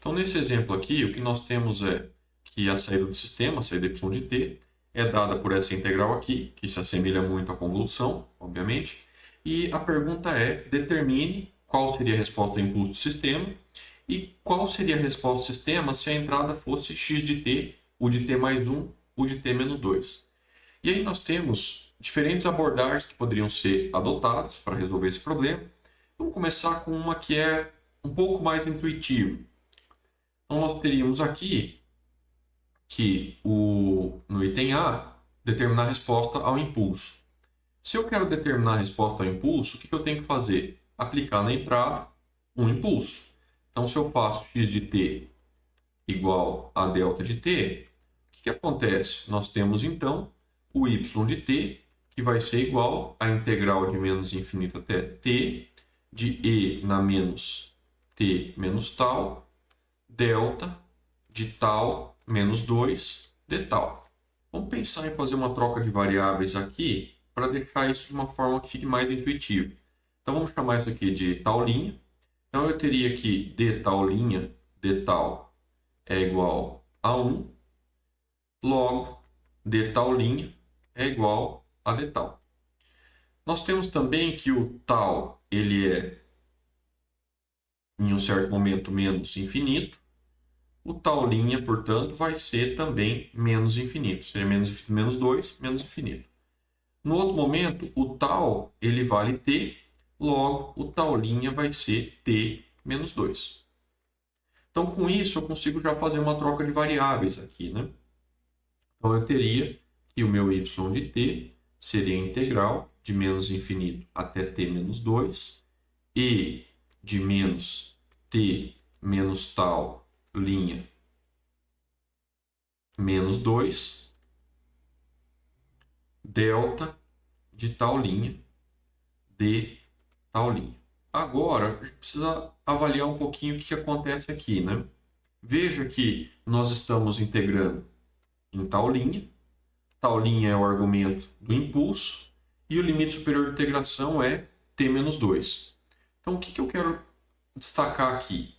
Então, nesse exemplo aqui, o que nós temos é que a saída do sistema, a saída y de t, é dada por essa integral aqui, que se assemelha muito à convolução, obviamente. E a pergunta é, determine qual seria a resposta ao impulso do sistema e qual seria a resposta do sistema se a entrada fosse x de t, u de t mais 1, u de t menos 2. E aí nós temos diferentes abordagens que poderiam ser adotadas para resolver esse problema. Vamos começar com uma que é um pouco mais intuitiva. Então nós teríamos aqui que no item A, determinar a resposta ao impulso. Se eu quero determinar a resposta ao impulso, o que eu tenho que fazer? Aplicar na entrada um impulso. Então, se eu faço x de t igual a delta de t, o que acontece? Nós temos, então, o y de t, que vai ser igual à integral de menos infinito até t, de e na menos t menos tal, delta de tal menos 2 de tal. Vamos pensar em fazer uma troca de variáveis aqui para deixar isso de uma forma que fique mais intuitiva. Então, vamos chamar isso aqui de tal linha. Então, eu teria que d tal linha, d tal, é igual a 1, logo, d tal linha é igual a d tal. Nós temos também que o tal, ele é, em um certo momento, menos infinito. O tal linha, portanto, vai ser também menos infinito. Seria menos 2, menos infinito. No outro momento, o tal, ele vale t, logo, o tal linha vai ser t menos 2. Então, com isso, eu consigo já fazer uma troca de variáveis aqui, né? Então, eu teria que o meu y de t seria a integral de menos infinito até t menos 2, e de menos t menos tal linha menos 2, delta de tal linha de tal linha. Agora, a gente precisa avaliar um pouquinho o que acontece aqui, né? Veja que nós estamos integrando em tal linha é o argumento do impulso, e o limite superior de integração é t menos 2. Então, o que eu quero destacar aqui?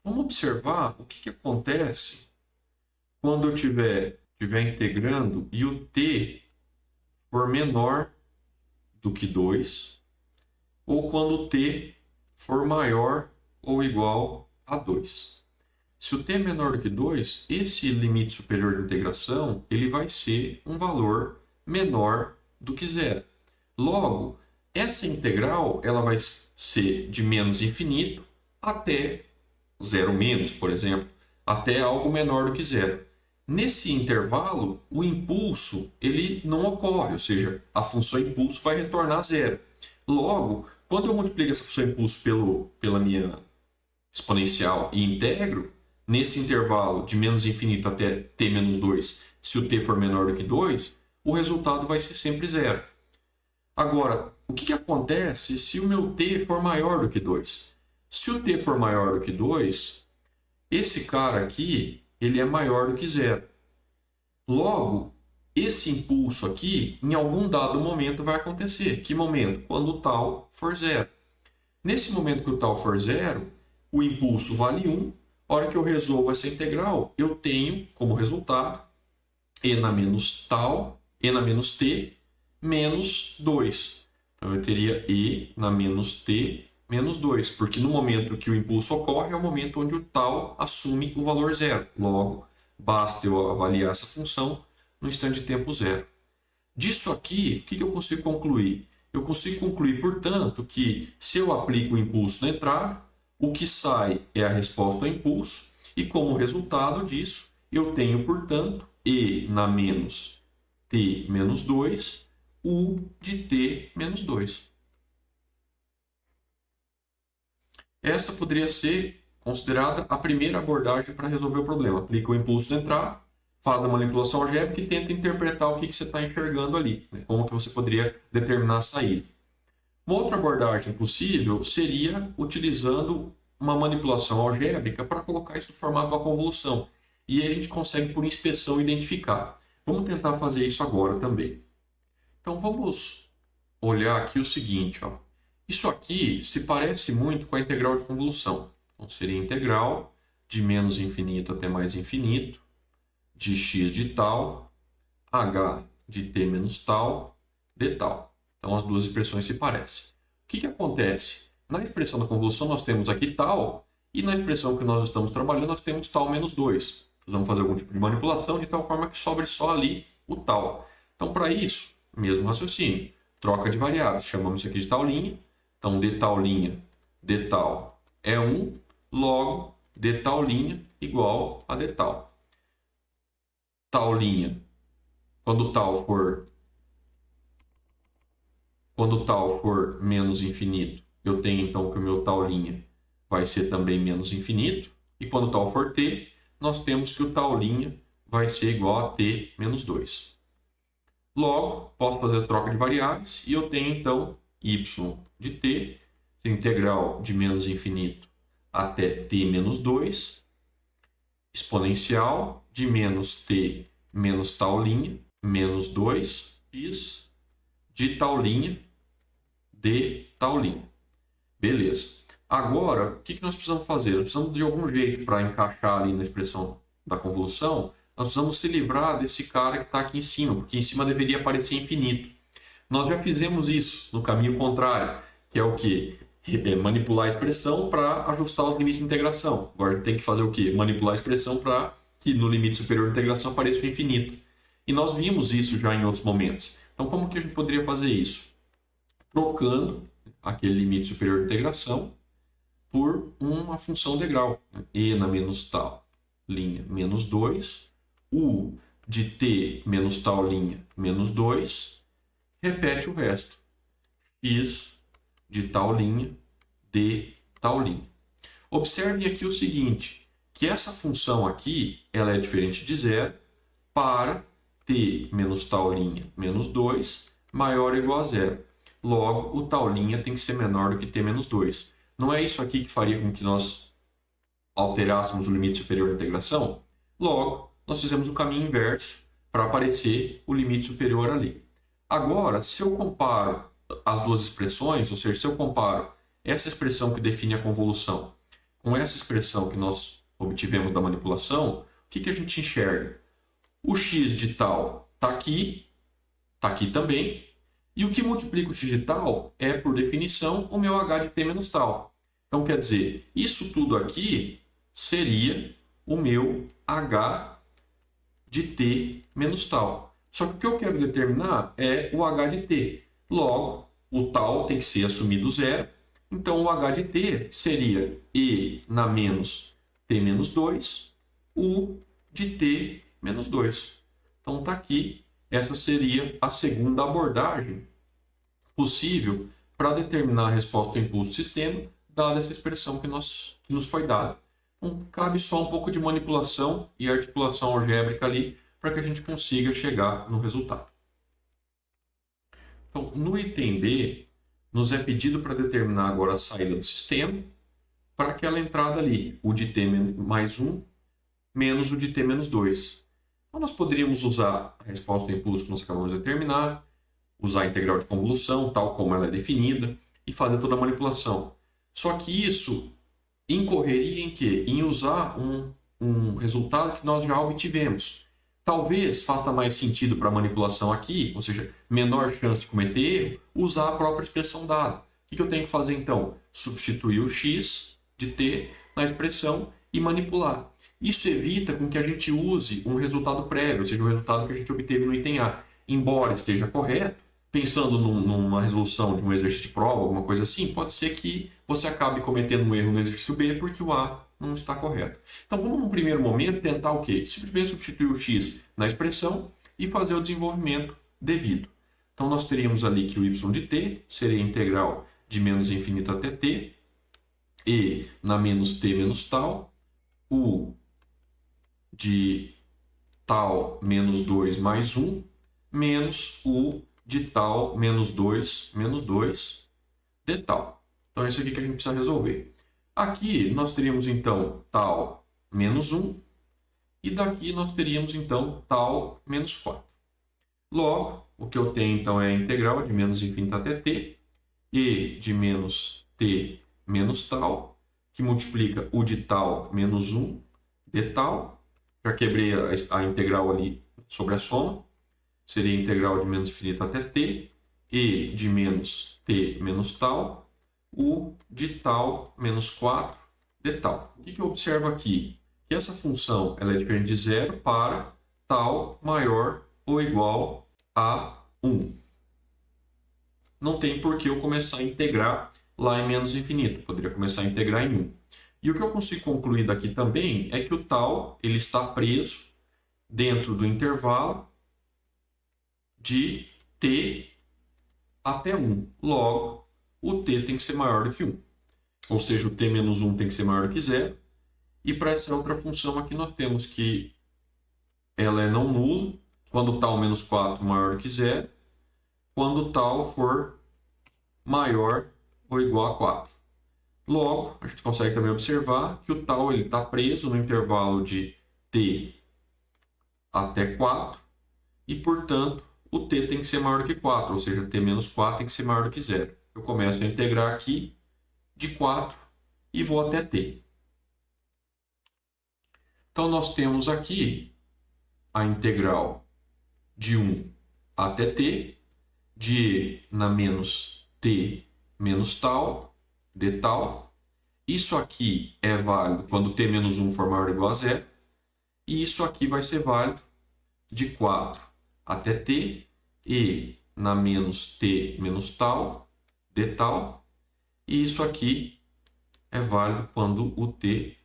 Vamos observar o que acontece quando eu estiver integrando e o t for menor do que 2, ou quando o t for maior ou igual a 2. Se o t é menor do que 2, esse limite superior de integração ele vai ser um valor menor do que zero. Logo, essa integral ela vai ser de menos infinito até zero menos, por exemplo, até algo menor do que zero. Nesse intervalo, o impulso ele não ocorre, ou seja, a função impulso vai retornar zero. Logo, quando eu multiplico essa função impulso pela minha exponencial e integro, nesse intervalo de menos infinito até t menos 2, se o t for menor do que 2, o resultado vai ser sempre zero. Agora, o que acontece se o meu t for maior do que 2? Se o t for maior do que 2, esse cara aqui ele é maior do que zero. Logo, esse impulso aqui, em algum dado momento, vai acontecer. Que momento? Quando o tal for zero. Nesse momento que o tal for zero, o impulso vale 1. A hora que eu resolvo essa integral, eu tenho como resultado e na menos tal, e na menos t, menos 2. Então, eu teria e na menos t menos 2, porque no momento que o impulso ocorre é o momento onde o tal assume o valor zero. Logo, basta eu avaliar essa função no instante de tempo zero. Disso aqui, o que eu consigo concluir? Eu consigo concluir, portanto, que se eu aplico o impulso na entrada, o que sai é a resposta ao impulso, e como resultado disso, eu tenho, portanto, e na menos t menos 2, u de t menos 2. Essa poderia ser considerada a primeira abordagem para resolver o problema. Aplica o impulso na entrada, faz a manipulação algébrica e tenta interpretar o que você está enxergando ali, né? Como que você poderia determinar a saída. Uma outra abordagem possível seria utilizando uma manipulação algébrica para colocar isso no formato da convolução. E aí a gente consegue, por inspeção, identificar. Vamos tentar fazer isso agora também. Então vamos olhar aqui o seguinte. Ó. Isso aqui se parece muito com a integral de convolução. Então seria a integral de menos infinito até mais infinito, de x de tal, h de t menos tal, de tal. Então, as duas expressões se parecem. O que acontece? Na expressão da convolução, nós temos aqui tal, e na expressão que nós estamos trabalhando, nós temos tal menos 2. Precisamos fazer algum tipo de manipulação de tal forma que sobre só ali o tal. Então, para isso, mesmo raciocínio. Troca de variáveis. Chamamos isso aqui de tal linha. Então, de tal linha, de tal é 1, logo, de tal linha igual a de tal. Tal linha, quando tal for menos infinito, eu tenho então que o meu tal linha vai ser também menos infinito. E quando tal for t, nós temos que o tal linha vai ser igual a t menos 2. Logo, posso fazer a troca de variáveis e eu tenho então y de t, integral de menos infinito até t menos 2, exponencial de menos t menos tal linha, menos 2, x de tal linha, de tal linha. Beleza. Agora, o que nós precisamos fazer? Nós precisamos de algum jeito para encaixar ali na expressão da convolução, nós precisamos se livrar desse cara que está aqui em cima, porque em cima deveria aparecer infinito. Nós já fizemos isso no caminho contrário, que é o quê? Manipular a expressão para ajustar os limites de integração. Agora tem que fazer o quê? Manipular a expressão para que no limite superior de integração apareça o infinito. E nós vimos isso já em outros momentos. Então, como que a gente poderia fazer isso? Trocando aquele limite superior de integração por uma função degrau. E na menos tal linha menos 2, u de t menos tal linha menos 2, repete o resto. X de tal linha, de tal linha. Observem aqui o seguinte, que essa função aqui ela é diferente de zero para t menos tal linha menos 2 maior ou igual a zero. Logo, o tal linha tem que ser menor do que t menos 2. Não é isso aqui que faria com que nós alterássemos o limite superior da integração? Logo, nós fizemos o caminho inverso para aparecer o limite superior ali. Agora, se eu comparo as duas expressões, ou seja, se eu comparo essa expressão que define a convolução com essa expressão que nós obtivemos da manipulação, o que a gente enxerga? O x de tal está aqui também, e o que multiplica o x de tal é, por definição, o meu h de t menos tal. Então, quer dizer, isso tudo aqui seria o meu h de t menos tal. Só que o que eu quero determinar é o h de t. Logo, o tal tem que ser assumido zero. Então, o h de t seria e na menos t menos 2, u de t menos 2. Então, está aqui. Essa seria a segunda abordagem possível para determinar a resposta ao impulso do sistema, dada essa expressão que nos foi dada. Então, cabe só um pouco de manipulação e articulação algébrica ali para que a gente consiga chegar no resultado. Então, no item B, nos é pedido para determinar agora a saída do sistema para aquela entrada ali, o de t mais 1 menos o de t menos 2. Então, nós poderíamos usar a resposta do impulso que nós acabamos de determinar, usar a integral de convolução, tal como ela é definida, e fazer toda a manipulação. Só que isso incorreria em quê? Em usar um resultado que nós já obtivemos. Talvez faça mais sentido para a manipulação aqui, ou seja, menor chance de cometer erro, usar a própria expressão dada. O que eu tenho que fazer então? Substituir o x de t na expressão e manipular. Isso evita com que a gente use um resultado prévio, ou seja, o resultado que a gente obteve no item A. Embora esteja correto, pensando numa resolução de um exercício de prova, alguma coisa assim, pode ser que você acabe cometendo um erro no exercício B porque o A não está correto. Então vamos, num primeiro momento, tentar o quê? Simplesmente substituir o x na expressão e fazer o desenvolvimento devido. Então nós teríamos ali que o y de t seria integral de menos infinito até t, e na menos t menos tal, u de tal menos 2 mais 1, menos u de tal menos 2 de tal. Então, é isso aqui que a gente precisa resolver. Aqui, nós teríamos, então, tal menos 1, e daqui nós teríamos, então, tal menos 4. Logo, o que eu tenho, então, é a integral de menos infinito até t, e de menos t menos tal, que multiplica o de tal menos 1 de tal. Já quebrei a integral ali sobre a soma. Seria a integral de menos infinito até t. E de menos t menos tal. U de tal menos 4 de tal. O que eu observo aqui? Que essa função ela é diferente de zero para tal maior ou igual a 1. Não tem por que eu começar a integrar lá em menos infinito. Poderia começar a integrar em 1. E o que eu consigo concluir daqui também é que o tal ele está preso dentro do intervalo de t até 1. Logo, o t tem que ser maior do que 1. Ou seja, o t menos 1 tem que ser maior do que 0. E para essa outra função aqui nós temos que ela é não nula quando tal menos 4 maior do que 0, quando tal for maior ou igual a 4. Logo, a gente consegue também observar que o tal está preso no intervalo de t até 4 e, portanto, o t tem que ser maior do que 4, ou seja, t menos 4 tem que ser maior do que 0. Eu começo a integrar aqui de 4 e vou até t. Então, nós temos aqui a integral de 1 até t, de e na menos t menos tal, de tal. Isso aqui é válido quando t menos 1 for maior ou igual a 0. E isso aqui vai ser válido de 4 até t, e na menos t menos tal, de tal. E isso aqui é válido quando o t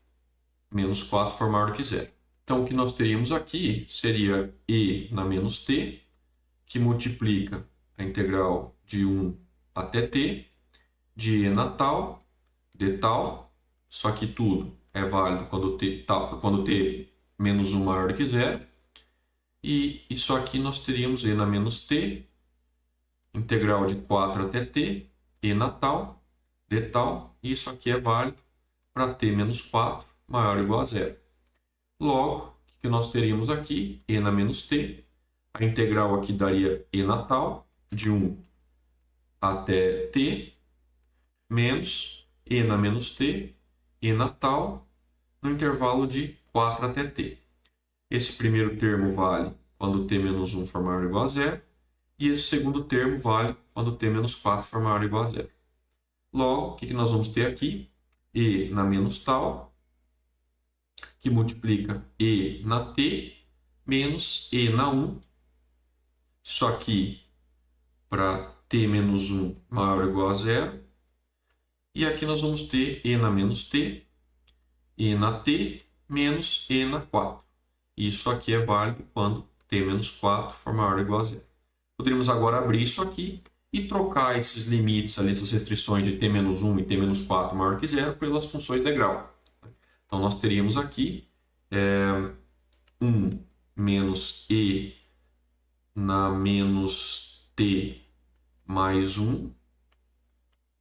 menos 4 for maior do que 0. Então, o que nós teríamos aqui seria e na menos t, que multiplica a integral de 1 até t, de e na tal, de tal, só que tudo é válido quando t menos 1 maior do que 0. E isso aqui nós teríamos e na menos t, integral de 4 até t, e na tal, de tal, e isso aqui é válido para t menos 4 maior ou igual a 0. Logo, o que nós teríamos aqui? E na menos t. A integral aqui daria e na tal, de 1 até t, menos e na menos t, e na tal, no intervalo de 4 até t. Esse primeiro termo vale quando t menos 1 for maior ou igual a 0, e esse segundo termo vale quando t menos 4 for maior ou igual a 0. Logo, o que nós vamos ter aqui? E na menos tal, que multiplica e na t, menos e na 1. Isso aqui para t menos 1 maior ou igual a 0. E aqui nós vamos ter e na menos t, e na t, menos e na 4. Isso aqui é válido quando t menos 4 for maior ou igual a 0. Poderíamos agora abrir isso aqui e trocar esses limites, ali, essas restrições de t menos 1 e t menos 4 maior que 0 pelas funções de grau. Então, nós teríamos aqui 1 menos e na menos t mais 1,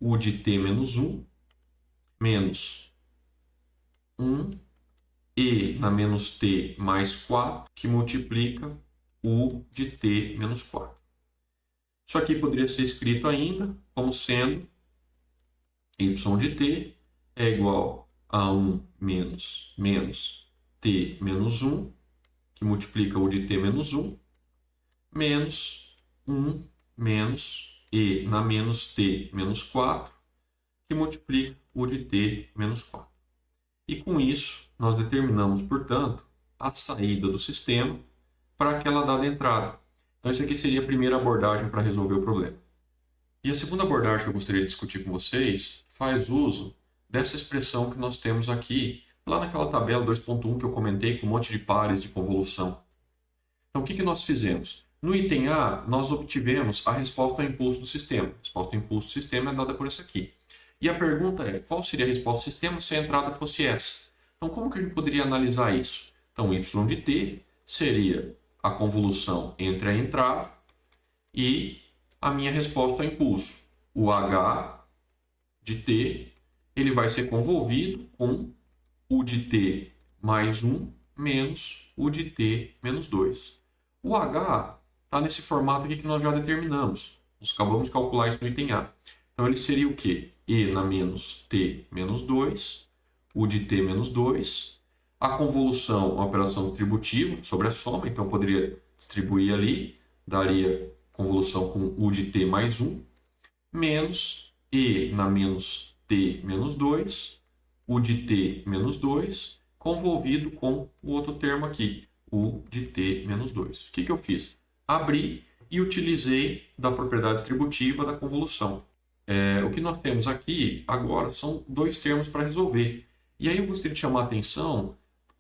u de t menos 1, menos 1 e na menos t mais 4, que multiplica u de t menos 4. Isso aqui poderia ser escrito ainda como sendo y de t é igual a 1 menos t menos 1, que multiplica u de t menos 1, menos 1 menos e na menos t menos 4, que multiplica u de t menos 4. E com isso, nós determinamos, portanto, a saída do sistema para aquela dada entrada. Então, isso aqui seria a primeira abordagem para resolver o problema. E a segunda abordagem que eu gostaria de discutir com vocês faz uso dessa expressão que nós temos aqui, lá naquela tabela 2.1 que eu comentei com um monte de pares de convolução. Então, o que nós fizemos? No item A, nós obtivemos a resposta ao impulso do sistema. A resposta ao impulso do sistema é dada por essa aqui. E a pergunta é, qual seria a resposta do sistema se a entrada fosse essa? Então, como que a gente poderia analisar isso? Então, y de t seria a convolução entre a entrada e a minha resposta ao impulso. O h de t ele vai ser convolvido com u de t mais 1 menos u de t menos 2. O h está nesse formato aqui que nós já determinamos. Nós acabamos de calcular isso no item A. Então, ele seria o quê? E na menos t menos 2 U de t menos 2. A convolução é uma operação distributiva sobre a soma, então eu poderia distribuir ali, daria convolução com U de t mais 1, menos E na menos t menos 2, U de t menos 2, convolvido com o outro termo aqui, U de t menos 2. O que eu fiz? Abri e utilizei da propriedade distributiva da convolução. O que nós temos aqui agora são dois termos para resolver. E aí eu gostaria de chamar a atenção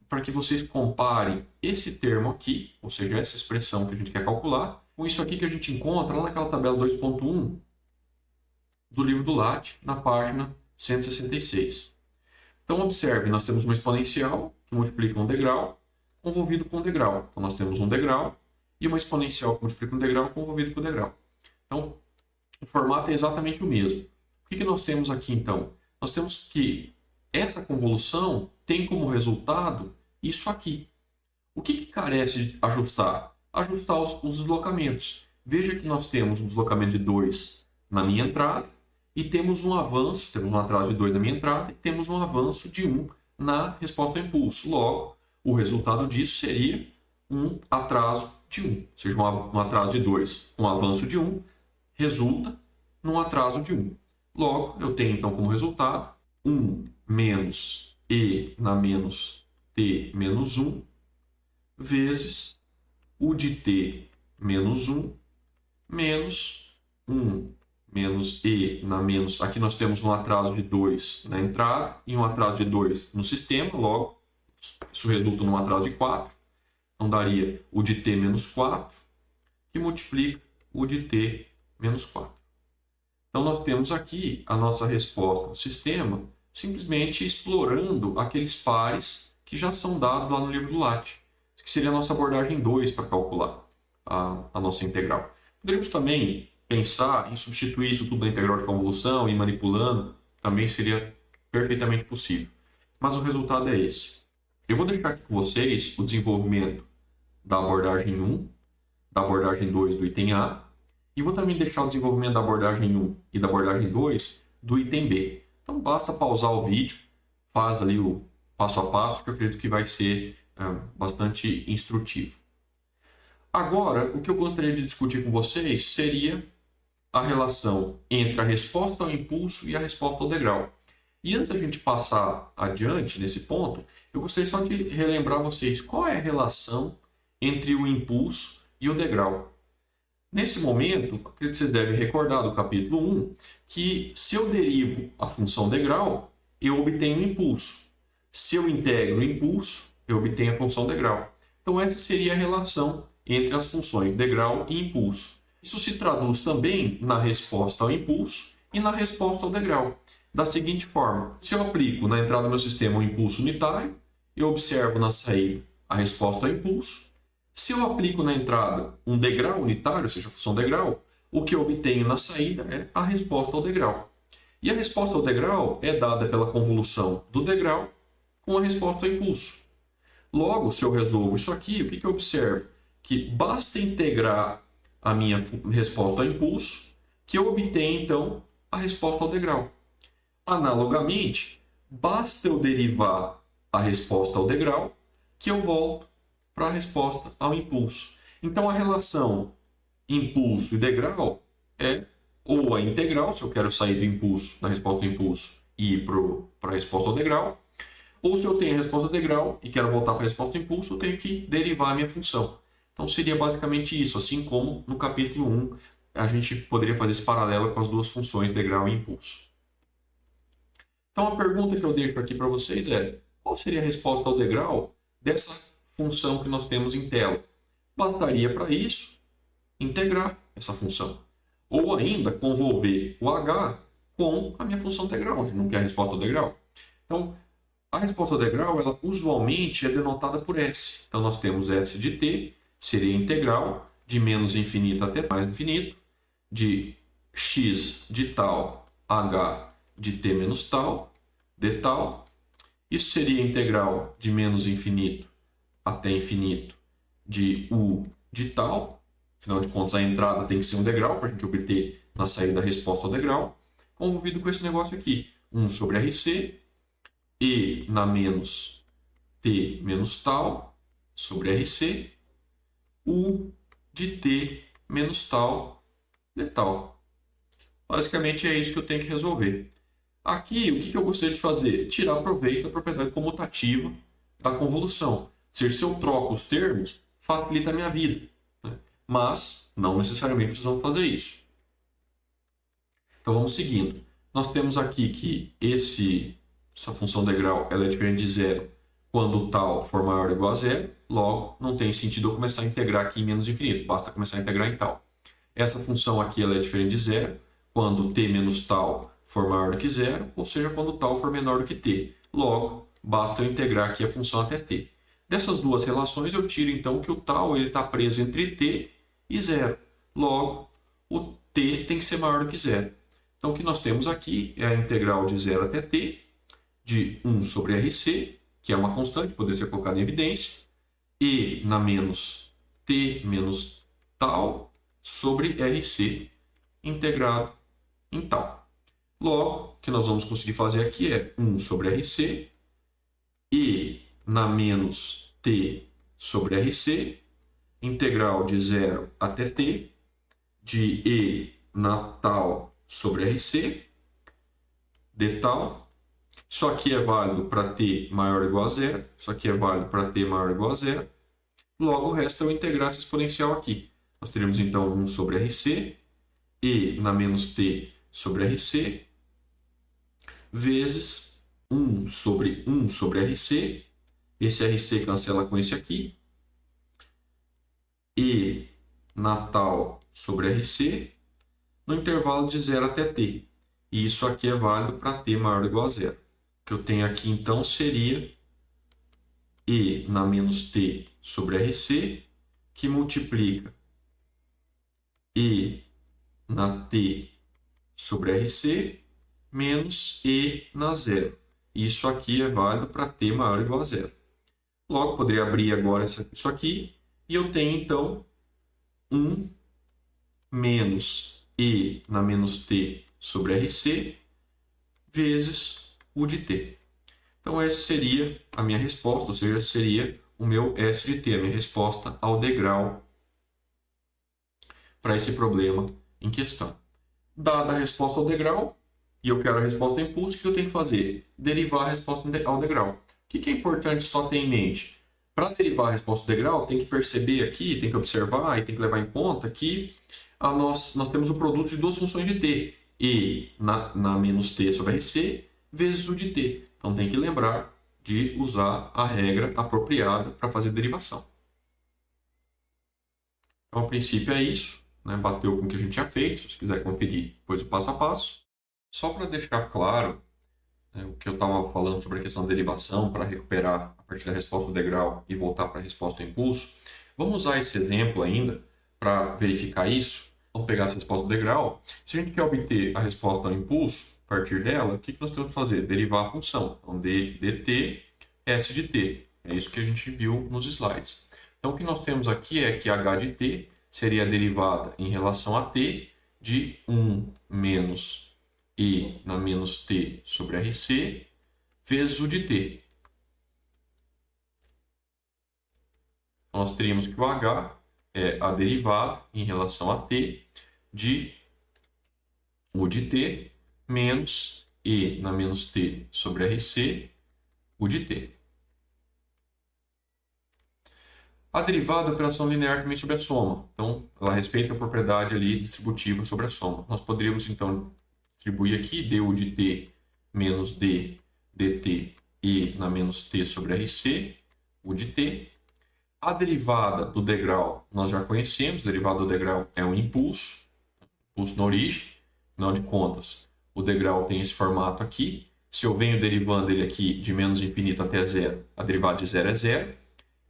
para que vocês comparem esse termo aqui, ou seja, essa expressão que a gente quer calcular, com isso aqui que a gente encontra lá naquela tabela 2.1 do livro do Latte, na página 166. Então, observe, nós temos uma exponencial que multiplica um degrau convolvido com um degrau. Então, nós temos um degrau e uma exponencial que multiplica um degrau convolvido com o degrau. Então, o formato é exatamente o mesmo. O que nós temos aqui, então? Nós temos que essa convolução tem como resultado isso aqui. O que carece de ajustar? Ajustar os deslocamentos. Veja que nós temos um deslocamento de 2 na minha entrada e temos um avanço, temos um atraso de 2 na minha entrada e temos um avanço de 1 na resposta ao impulso. Logo, o resultado disso seria um atraso de 1, ou seja, um atraso de 2, um avanço de 1, resulta num atraso de 1. Logo, eu tenho então como resultado 1 menos E na menos t menos 1 vezes U de t menos 1 menos 1 menos E na menos... Aqui nós temos um atraso de 2 na entrada e um atraso de 2 no sistema. Logo, isso resulta num atraso de 4. Então, daria U de t menos 4, que multiplica U de t menos 4. Então, nós temos aqui a nossa resposta do sistema simplesmente explorando aqueles pares que já são dados lá no livro do Latte, que seria a nossa abordagem 2 para calcular a nossa integral. Poderíamos também pensar em substituir isso tudo na integral de convolução e ir manipulando, também seria perfeitamente possível. Mas o resultado é esse. Eu vou deixar aqui com vocês o desenvolvimento da abordagem 1, da abordagem 2 do item A, e vou também deixar o desenvolvimento da abordagem 1 e da abordagem 2 do item B. Então basta pausar o vídeo, faz ali o passo a passo, que eu acredito que vai ser bastante instrutivo. Agora, o que eu gostaria de discutir com vocês seria a relação entre a resposta ao impulso e a resposta ao degrau. E antes da gente passar adiante nesse ponto, eu gostaria só de relembrar vocês qual é a relação entre o impulso e o degrau. Nesse momento, acredito que vocês devem recordar do capítulo 1 que se eu derivo a função degrau, eu obtenho o impulso. Se eu integro o impulso, eu obtenho a função degrau. Então essa seria a relação entre as funções degrau e impulso. Isso se traduz também na resposta ao impulso e na resposta ao degrau. Da seguinte forma, se eu aplico na entrada do meu sistema um impulso unitário, eu observo na saída a resposta ao impulso. Se eu aplico na entrada um degrau unitário, ou seja, a função degrau, o que eu obtenho na saída é a resposta ao degrau. E a resposta ao degrau é dada pela convolução do degrau com a resposta ao impulso. Logo, se eu resolvo isso aqui, o que eu observo? Que basta integrar a minha resposta ao impulso, que eu obtenho, então, a resposta ao degrau. Analogamente, basta eu derivar a resposta ao degrau, que eu volto para a resposta ao impulso. Então, a relação impulso e degrau é ou a integral, se eu quero sair do impulso, da resposta ao impulso e ir para a resposta ao degrau, ou se eu tenho a resposta ao degrau e quero voltar para a resposta ao impulso, eu tenho que derivar a minha função. Então, seria basicamente isso, assim como no capítulo 1 a gente poderia fazer esse paralelo com as duas funções, degrau e impulso. Então, a pergunta que eu deixo aqui para vocês é: qual seria a resposta ao degrau dessa função que nós temos em tela? Bastaria para isso integrar essa função. Ou ainda convolver o h com a minha função degrau, onde não quer a resposta ao degrau. Então, a resposta ao degrau, ela usualmente é denotada por s. Então, nós temos s de t, seria a integral de menos infinito até mais infinito, de x de tal, h de t menos tal, de tal. Isso seria a integral de menos infinito até infinito de u de tal. Afinal de contas, a entrada tem que ser um degrau para a gente obter na saída a resposta ao degrau, convolvido com esse negócio aqui, 1 sobre RC, E na menos t menos tal sobre RC, U de t menos tal de tal. Basicamente é isso que eu tenho que resolver. Aqui, o que eu gostaria de fazer? Tirar proveito da propriedade comutativa da convolução. Se eu troco os termos, facilita a minha vida, né? Mas não necessariamente precisamos fazer isso. Então vamos seguindo. Nós temos aqui que essa função degrau ela é diferente de zero quando o tal for maior ou igual a zero. Logo, não tem sentido eu começar a integrar aqui em menos infinito. Basta começar a integrar em tal. Essa função aqui ela é diferente de zero quando t menos tal for maior do que zero, ou seja, quando tal for menor do que t. Logo, basta eu integrar aqui a função até t. Dessas duas relações, eu tiro então que o tal está preso entre t e zero. Logo, o t tem que ser maior do que zero. Então, o que nós temos aqui é a integral de 0 até t de 1 sobre RC, que é uma constante, poderia ser colocada em evidência, e na menos t menos tal sobre RC integrado em tal. Logo, o que nós vamos conseguir fazer aqui é 1 sobre RC e na menos t sobre RC, integral de 0 até t, de e na tal sobre RC, de tal. Isso aqui é válido para t maior ou igual a zero, isso aqui é válido para t maior ou igual a zero. Logo, o resto é eu integrar essa exponencial aqui. Nós teremos então 1 sobre RC, e na menos t sobre RC, vezes 1 sobre RC, esse RC cancela com esse aqui, e na tal sobre RC, no intervalo de 0 até t. E isso aqui é válido para t maior ou igual a zero. O que eu tenho aqui então seria e na menos t sobre RC, que multiplica e na t sobre RC, menos e na zero. Isso aqui é válido para t maior ou igual a zero. Logo, poderia abrir agora isso aqui, e eu tenho então 1 menos e na menos t sobre RC, vezes u de t. Então, essa seria a minha resposta, ou seja, seria o meu S de t, a minha resposta ao degrau para esse problema em questão. Dada a resposta ao degrau, e eu quero a resposta ao impulso, o que eu tenho que fazer? Derivar a resposta ao degrau. O que é importante só ter em mente? Para derivar a resposta ao degrau, tem que perceber aqui, tem que observar e tem que levar em conta que nós temos o produto de duas funções de t, e na menos t sobre RC, vezes u de t. Então tem que lembrar de usar a regra apropriada para fazer derivação. Então, a princípio é isso, né? Bateu com o que a gente tinha feito. Se você quiser conferir depois o passo a passo. Só para deixar claro, né, o que eu estava falando sobre a questão da derivação para recuperar a partir da resposta do degrau e voltar para a resposta do impulso, vamos usar esse exemplo ainda para verificar isso. Vamos pegar essa resposta do degrau. Se a gente quer obter a resposta ao impulso, a partir dela, o que nós temos que fazer? Derivar a função. Então, d dt, s de t. É isso que a gente viu nos slides. Então, o que nós temos aqui é que h de t seria a derivada em relação a t de 1 menos e na menos t sobre RC, vezes u de t. Nós teríamos que o h é a derivada em relação a t de u de t menos e na menos t sobre RC, u de t. A derivada é a operação linear também sobre a soma. Então, ela respeita a propriedade ali distributiva sobre a soma. Nós poderíamos, então, distribuir aqui du de t menos d dt e na menos t sobre RC, u de t. A derivada do degrau nós já conhecemos. A derivada do degrau é um impulso na origem. Afinal de contas, o degrau tem esse formato aqui. Se eu venho derivando ele aqui de menos infinito até zero, a derivada de zero é zero.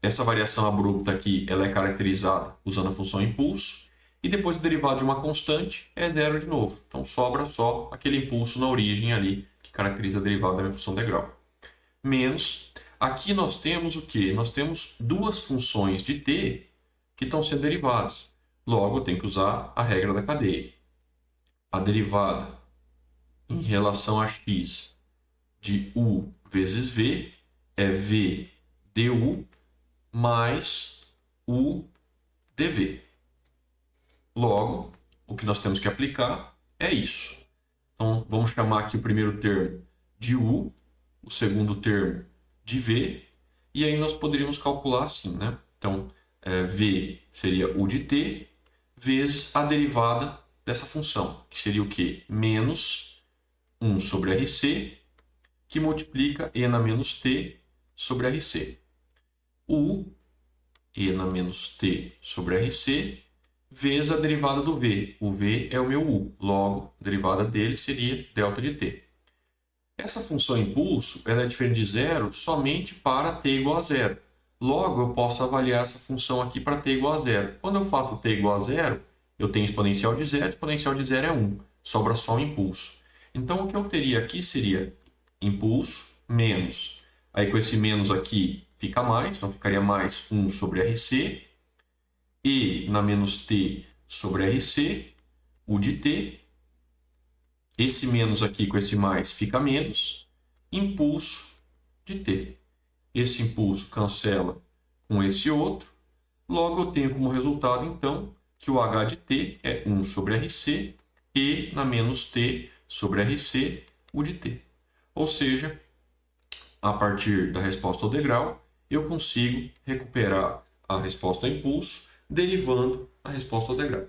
Essa variação abrupta aqui ela é caracterizada usando a função impulso. E depois a derivada de uma constante é zero de novo. Então sobra só aquele impulso na origem ali que caracteriza a derivada da minha função degrau. Menos, aqui nós temos o quê? Nós temos duas funções de t que estão sendo derivadas. Logo, eu tenho que usar a regra da cadeia. A derivada em relação a x de u vezes V é V du mais U dV. Logo, o que nós temos que aplicar é isso. Então, vamos chamar aqui o primeiro termo de U, o segundo termo de V, e aí nós poderíamos calcular assim, né? Então, V seria U de T, vezes a derivada dessa função, que seria o quê? Menos 1 sobre RC, que multiplica E na menos T sobre RC. U, E na menos T sobre RC, vezes a derivada do V. O V é o meu U, logo, a derivada dele seria delta de T. Essa função impulso ela é diferente de zero somente para t igual a zero. Logo, eu posso avaliar essa função aqui para t igual a zero. Quando eu faço t igual a zero, eu tenho exponencial de zero é 1. Sobra só o impulso. Então, o que eu teria aqui seria impulso menos. Aí, com esse menos aqui, fica mais. Então, ficaria mais 1 sobre RC. E na menos t sobre RC, U de t. Esse menos aqui com esse mais fica menos. Impulso de t. Esse impulso cancela com esse outro. Logo, eu tenho como resultado, então, que o h de t é 1 sobre RC e na menos t sobre RC, U de t. Ou seja, a partir da resposta ao degrau, eu consigo recuperar a resposta ao impulso derivando a resposta ao degrau.